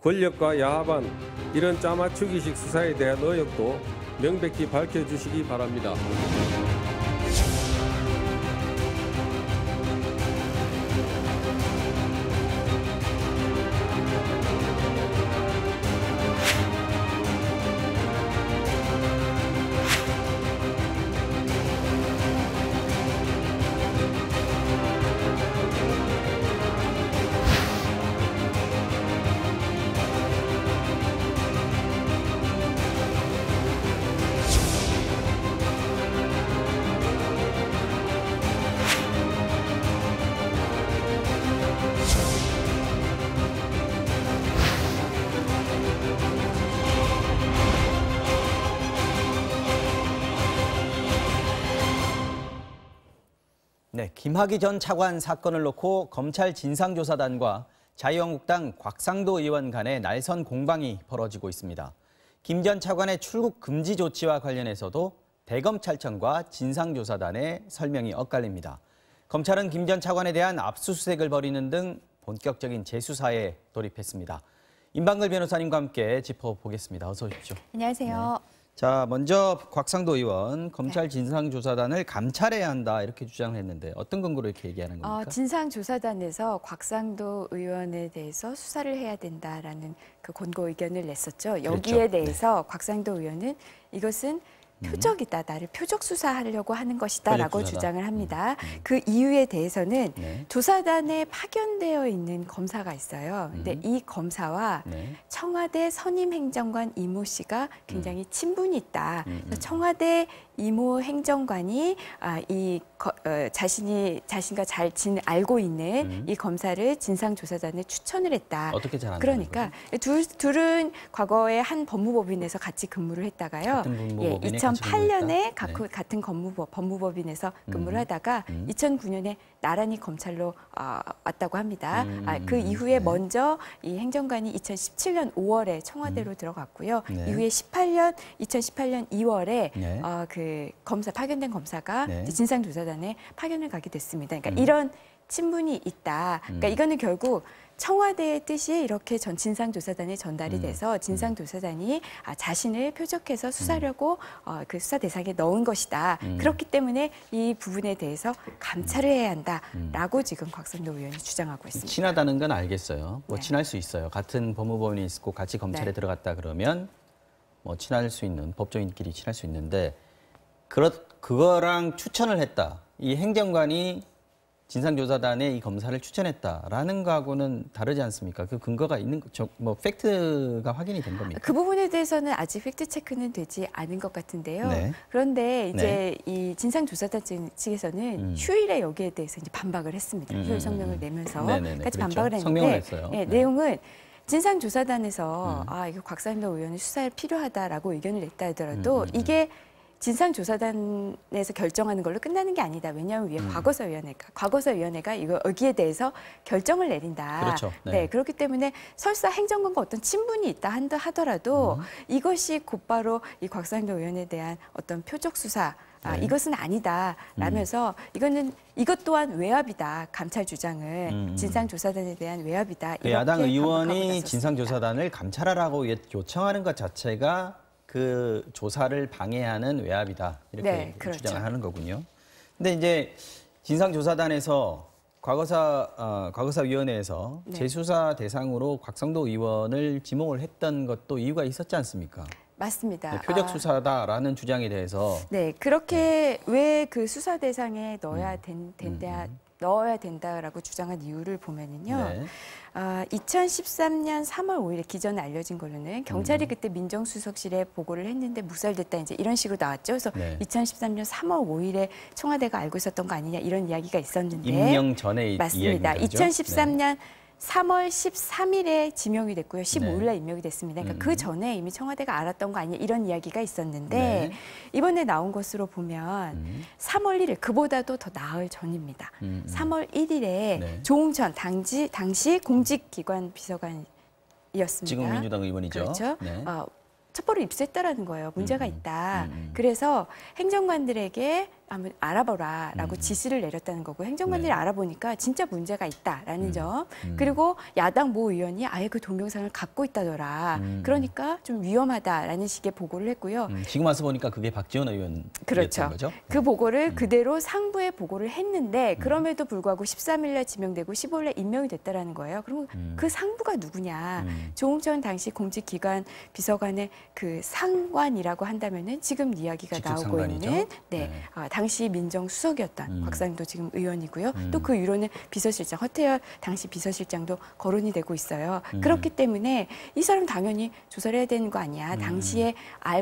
권력과 야합한 이런 짜맞추기식 수사에 대한 의혹도 명백히 밝혀주시기 바랍니다. 네, 김학의 전 차관 사건을 놓고 검찰 진상조사단과 자유한국당 곽상도 의원 간의 날선 공방이 벌어지고 있습니다. 김 전 차관의 출국 금지 조치와 관련해서도 대검찰청과 진상조사단의 설명이 엇갈립니다. 검찰은 김 전 차관에 대한 압수수색을 벌이는 등 본격적인 재수사에 돌입했습니다. 임방글 변호사님과 함께 짚어보겠습니다. 어서 오십시오. 안녕하세요. 네. 자, 먼저 곽상도 의원, 검찰 진상조사단을 감찰해야 한다 이렇게 주장을 했는데 어떤 근거로 이렇게 얘기하는 겁니까? 진상조사단에서 곽상도 의원에 대해서 수사를 해야 된다라는 그 권고 의견을 냈었죠. 여기에 그렇죠. 대해서 곽상도 의원은 이것은 표적이다. 나를 표적 수사하려고 하는 것이다라고 주장을 합니다. 그 이유에 대해서는 조사단에 파견되어 있는 검사가 있어요. 근데 이 검사와 청와대 선임 행정관 이모 씨가 굉장히 친분이 있다. 그래서 청와대 이모 행정관이 자신과 잘 알고 있는 이 검사를 진상조사단에 추천을 했다. 어떻게 잘 그러니까 둘은 과거에 한 법무법인에서 같이 근무를 했다가요. 같은 법무법인에 2008년에 같은 법무법인에서 근무를 하다가 2009년에 나란히 검찰로 왔다고 합니다. 그 이후에 먼저 이 행정관이 2017년 5월에 청와대로 들어갔고요. 이후에 2018년 2월에 그 파견된 검사가 진상조사단에 파견을 가게 됐습니다. 그러니까 이런 친분이 있다. 그러니까 이거는 결국 청와대의 뜻이 이렇게 진상조사단에 전달이 돼서 진상조사단이 자신을 표적해서 수사하려고 그 수사 대상에 넣은 것이다. 그렇기 때문에 이 부분에 대해서 감찰을 해야 한다라고 지금 곽상도 의원이 주장하고 있습니다. 친하다는 건 알겠어요. 뭐 친할 수 있어요. 같은 법무법인이 있고 같이 검찰에 들어갔다 그러면 뭐 친할 수 있는 법조인끼리 친할 수 있는데 그거랑 추천을 했다. 이 행정관이 진상조사단에 이 검사를 추천했다라는 거하고는 다르지 않습니까? 그 근거가 있는 뭐 팩트가 확인이 된 겁니까? 그 부분에 대해서는 아직 팩트 체크는 되지 않은 것 같은데요. 그런데 이제 이 진상조사단 측에서는 휴일에 여기에 대해서 이제 반박을 했습니다. 휴일 성명을 내면서 같이 반박을 했는데 성명을 했어요. 내용은 진상조사단에서 이거 곽상도 의원이 수사에 필요하다라고 의견을 냈다 하더라도 이게 진상조사단에서 결정하는 걸로 끝나는 게 아니다. 왜냐하면 위에 과거사위원회가 이거 여기에 대해서 결정을 내린다. 그렇죠. 그렇기 때문에 설사 행정관과 어떤 친분이 있다 하더라도 이것이 곧바로 이 곽상도 의원에 대한 어떤 표적 수사 이것은 아니다라면서 이것 또한 외압이다. 감찰 주장은 진상조사단에 대한 외압이다. 야당 의원이 진상조사단을 감찰하라고 요청하는 것 자체가 그 조사를 방해하는 외압이다. 이렇게 주장을 하는 거군요. 근데 이제 진상조사단에서 과거사위원회에서 재수사 대상으로 곽상도 의원을 지목을 했던 것도 이유가 있었지 않습니까? 맞습니다. 표적 수사다라는 주장에 대해서 그렇게 왜 그 수사 대상에 넣어야 된다라고 주장한 이유를 보면은요. 2013년 3월 5일에 기존에 알려진 걸로는 경찰이 그때 민정수석실에 보고를 했는데 묵살됐다 이제 이런 식으로 나왔죠. 그래서 2013년 3월 5일에 청와대가 알고 있었던 거 아니냐 이런 이야기가 있었는데 임명 전에 맞습니다. 2013년 3월 13일에 지명이 됐고요. 15일에 임명이 됐습니다. 그러니까 그 전에 이미 청와대가 알았던 거 아니냐 이런 이야기가 있었는데 이번에 나온 것으로 보면 3월 1일 그보다도 더 나흘 전입니다. 3월 1일에 조홍천 당시 공직기관 비서관이었습니다. 지금 민주당 의원이죠. 그렇죠. 첩보를 입수했다라는 거예요. 문제가 있다. 그래서 행정관들에게 한번 알아보라라고 지시를 내렸다는 거고 행정관들이 네. 알아보니까 진짜 문제가 있다라는 점. 그리고 야당 모 의원이 아예 그 동영상을 갖고 있다더라. 그러니까 좀 위험하다라는 식의 보고를 했고요. 지금 와서 보니까 그게 박지원 의원 그렇죠. 거죠? 그 보고를 그대로 상부에 보고를 했는데 그럼에도 불구하고 13일 날 지명되고 15일 날 임명이 됐다라는 거예요. 그럼 그 상부가 누구냐? 조홍천 당시 공직기관 비서관의 그 상관이라고 한다면은 지금 이야기가 직속 나오고 상관이죠? 있는 네. 당시 민정수석이었던 곽상도 지금 의원이고요. 또 그 위로는 비서실장 허태열 당시 비서실장도 거론이 되고 있어요. 그렇기 때문에 이 사람 당연히 조사를 해야 되는 거 아니야. 당시에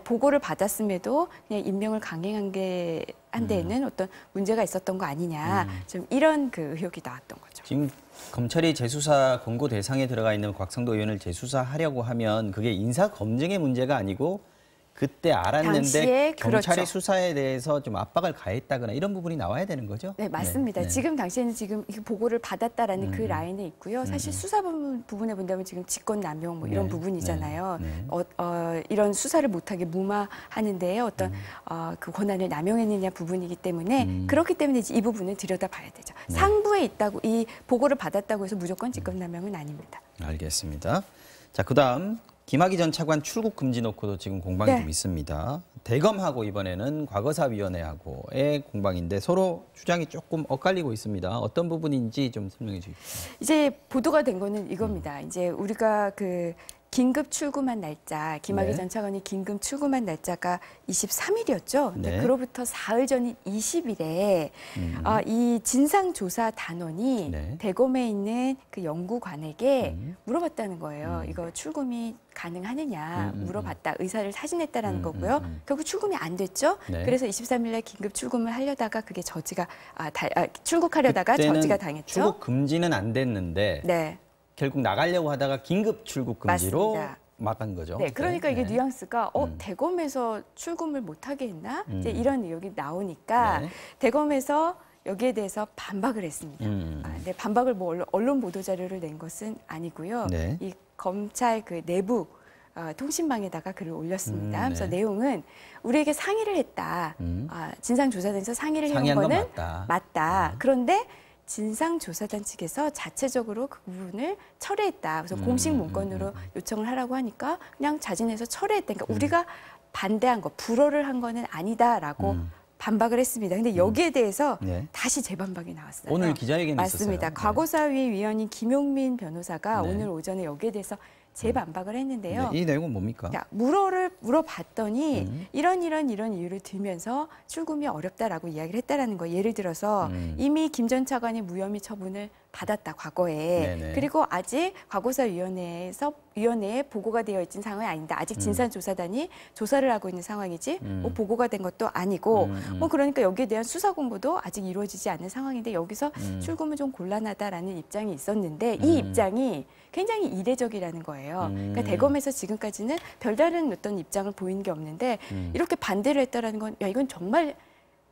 보고를 받았음에도 그냥 임명을 강행한 게 한 데에는 어떤 문제가 있었던 거 아니냐. 좀 이런 그 의혹이 나왔던 거죠. 지금 검찰이 재수사 권고 대상에 들어가 있는 곽상도 의원을 재수사하려고 하면 그게 인사 검증의 문제가 아니고 그때 알았는데 당시에 경찰의 그렇죠. 수사에 대해서 좀 압박을 가했다거나 이런 부분이 나와야 되는 거죠? 네, 맞습니다. 네. 지금 당시에는 지금 이 보고를 받았다라는 그 라인에 있고요. 사실 수사 부분에 본다면 지금 직권남용 뭐 이런 네, 부분이잖아요. 네. 이런 수사를 못하게 무마하는 데에 어떤 그 권한을 남용했느냐 부분이기 때문에 그렇기 때문에 이제 이 부분은 들여다봐야 되죠. 상부에 있다고 이 보고를 받았다고 해서 무조건 직권남용은 아닙니다. 알겠습니다. 자, 그다음 김학의 전 차관 출국 금지 놓고도 지금 공방이 네. 좀 있습니다. 대검하고 이번에는 과거사위원회하고의 공방인데 서로 주장이 조금 엇갈리고 있습니다. 어떤 부분인지 좀 설명해 주십시오. 이제 보도가 된 거는 이겁니다. 이제 우리가 그 긴급 출금한 날짜, 김학의 네. 전 차관이 긴급 출금한 날짜가 23일이었죠. 근데 네. 그로부터 사흘 전인 20일에 이 진상조사 단원이 네. 대검에 있는 그 연구관에게 물어봤다는 거예요. 이거 출금이 가능하느냐 물어봤다. 의사를 타진했다라는 거고요. 결국 출금이 안 됐죠. 네. 그래서 23일 날 긴급 출금을 하려다가 그게 저지가 출국하려다가 그때는 저지가 당했죠. 출국 금지는 안 됐는데 네. 결국 나가려고 하다가 긴급 출국 금지로 맞습니다. 막은 거죠. 네, 그러니까 이게 네. 뉘앙스가 대검에서 출금을 못하게 했나? 이제 이런 의혹이 나오니까 네. 대검에서 여기에 대해서 반박을 했습니다. 네, 반박을 뭐 언론 보도 자료를 낸 것은 아니고요. 네. 이 검찰 그 내부 통신망에다가 글을 올렸습니다. 네. 그래서 내용은 우리에게 상의를 했다. 진상조사단에서 상의를 해온 상의한 건 거는 맞다. 그런데 진상조사단 측에서 자체적으로 그 부분을 철회했다. 그래서 공식 문건으로 요청을 하라고 하니까 그냥 자진해서 철회했다. 그러니까 우리가 반대한 거, 불허를 한 거는 아니다라고 반박을 했습니다. 근데 여기에 대해서 네. 다시 재반박이 나왔어요. 오늘 기자회견이 맞습니다. 있었어요. 과거사위 위원인 김용민 변호사가 네. 오늘 오전에 여기에 대해서 재반박을 했는데요. 네, 이 내용은 뭡니까? 자, 물어봤더니 이런 이유를 들면서 출금이 어렵다라고 이야기를 했다라는 거. 예를 들어서 이미 김 전 차관이 무혐의 처분을 받았다 과거에. 네네. 그리고 아직 과거사위원회에 보고가 되어 있는 상황이 아닌데 아직 진상조사단이 조사를 하고 있는 상황이지 뭐 보고가 된 것도 아니고 뭐 그러니까 여기에 대한 수사 공부도 아직 이루어지지 않는 상황인데 여기서 출금은 좀 곤란하다라는 입장이 있었는데 이 입장이 굉장히 이례적이라는 거예요. 그러니까 대검에서 지금까지는 별다른 어떤 입장을 보이는 게 없는데 이렇게 반대를 했다라는 건 야 이건 정말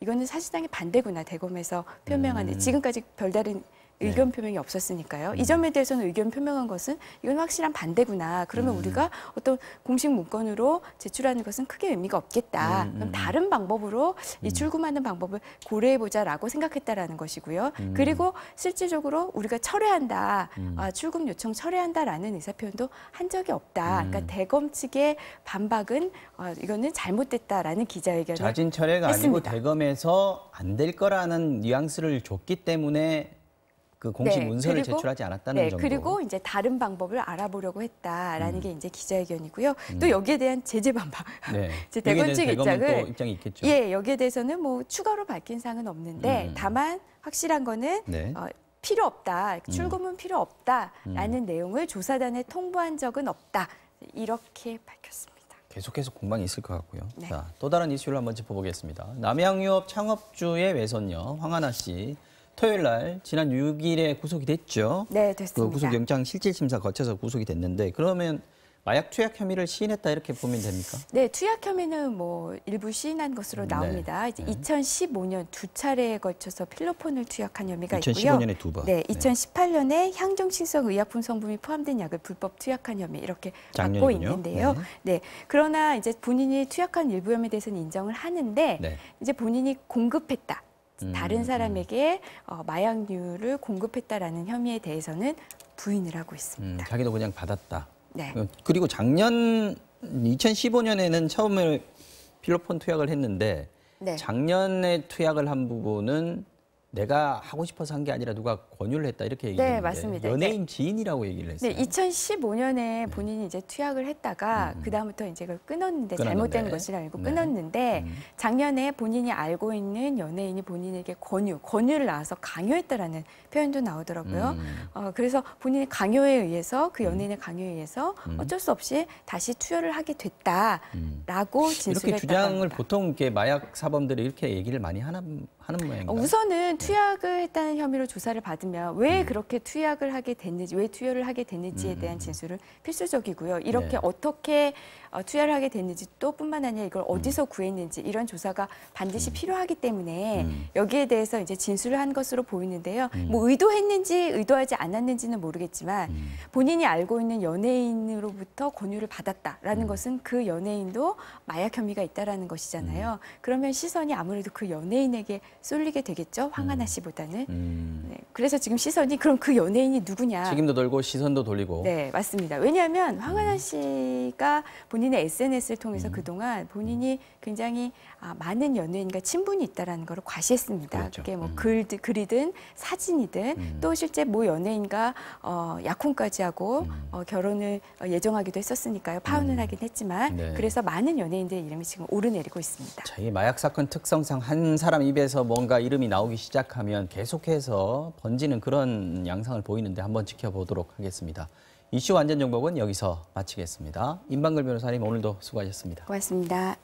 이거는 사실상의 반대구나 대검에서 표명하는 지금까지 별다른 의견 표명이 없었으니까요. 이 점에 대해서는 의견 표명한 것은 이건 확실한 반대구나. 그러면 우리가 어떤 공식 문건으로 제출하는 것은 크게 의미가 없겠다. 그럼 다른 방법으로 이 출금하는 방법을 고려해보자라고 생각했다라는 것이고요. 그리고 실질적으로 우리가 철회한다. 출금 요청 철회한다라는 의사표현도 한 적이 없다. 그러니까 대검 측의 반박은 이거는 잘못됐다라는 기자회견을 자진 철회가 했습니다. 아니고 대검에서 안 될 거라는 뉘앙스를 줬기 때문에 그 공식 문서를 제출하지 않았다는 정도. 그리고 이제 다른 방법을 알아보려고 했다라는 게 이제 기자회견이고요. 또 여기에 대한 제재 반박. 네. 이제 대검 측 입장은 또 입장이 있겠죠. 예, 여기에 대해서는 뭐 추가로 밝힌 사항은 없는데 다만 확실한 거는 네. 필요 없다. 출금은 필요 없다라는 내용을 조사단에 통보한 적은 없다. 이렇게 밝혔습니다. 계속해서 공방이 있을 것 같고요. 네. 자, 또 다른 이슈를 한번 짚어보겠습니다. 남양유업 창업주의 외손녀 황하나 씨. 토요일 날 지난 6일에 구속이 됐죠. 네, 그 됐습니다. 구속영장 실질심사 거쳐서 구속이 됐는데 그러면 마약 투약 혐의를 시인했다 이렇게 보면 됩니까? 네, 투약 혐의는 뭐 일부 시인한 것으로 나옵니다. 이제 2015년 두 차례에 걸쳐서 필로폰을 투약한 혐의가 있고요. 2015년에 두 번. 네, 2018년에 향정신성 의약품 성분이 포함된 약을 불법 투약한 혐의 이렇게 받고 작년이군요. 있는데요. 네, 그러나 이제 본인이 투약한 일부 혐의에 대해서는 인정을 하는데 네. 이제 본인이 공급했다. 다른 사람에게 마약류를 공급했다라는 혐의에 대해서는 부인을 하고 있습니다. 자기도 그냥 받았다. 네. 그리고 작년 2015년에는 처음에 필로폰 투약을 했는데 네. 작년에 투약을 한 부분은 내가 하고 싶어서 한 게 아니라 누가 권유를 했다 이렇게 얘기를 했는데 맞습니다. 연예인 지인이라고 얘기를 했어요. 네, 2015년에 본인이 이제 투약을 했다가 그다음부터 이제 그걸 끊었는데 잘못된 것을 알고 끊었는데 작년에 본인이 알고 있는 연예인이 본인에게 권유를 나와서 강요했다라는 표현도 나오더라고요. 그래서 본인의 강요에 의해서 그 연예인의 강요에 의해서 어쩔 수 없이 다시 투여를 하게 됐다라고 진술했다고 이렇게 주장을 합니다. 보통 이렇게 마약 사범들이 이렇게 얘기를 많이 하는 모양인가요? 우선은 투약을 했다는 혐의로 조사를 받으면 왜 그렇게 투약을 하게 됐는지, 왜 투여를 하게 됐는지에 대한 진술은 필수적이고요. 이렇게 네. 어떻게 투여를 하게 됐는지 또 뿐만 아니라 이걸 어디서 구했는지 이런 조사가 반드시 필요하기 때문에 여기에 대해서 이제 진술을 한 것으로 보이는데요. 뭐 의도했는지 의도하지 않았는지는 모르겠지만 본인이 알고 있는 연예인으로부터 권유를 받았다라는 것은 그 연예인도 마약 혐의가 있다라는 것이잖아요. 그러면 시선이 아무래도 그 연예인에게 쏠리게 되겠죠. 황하나 씨보다는. 네, 그래서 지금 시선이 그럼 그 연예인이 누구냐. 책임도 돌고 시선도 돌리고. 네, 맞습니다. 왜냐하면 황하나 씨가 본인의 SNS를 통해서 그동안 본인이 굉장히 많은 연예인과 친분이 있다라는 걸 과시했습니다. 그렇죠. 그게 뭐 글이든 사진이든 또 실제 모 연예인과 약혼까지 하고 결혼을 예정하기도 했었으니까요. 파혼을 하긴 했지만 네. 그래서 많은 연예인들의 이름이 지금 오르내리고 있습니다. 자, 이 마약 사건 특성상 한 사람 입에서 뭔가 이름이 나오기 시작하면 계속해서 번지는 그런 양상을 보이는데 한번 지켜보도록 하겠습니다. 이슈 완전 정복은 여기서 마치겠습니다. 임방글 변호사님 오늘도 수고하셨습니다. 고맙습니다.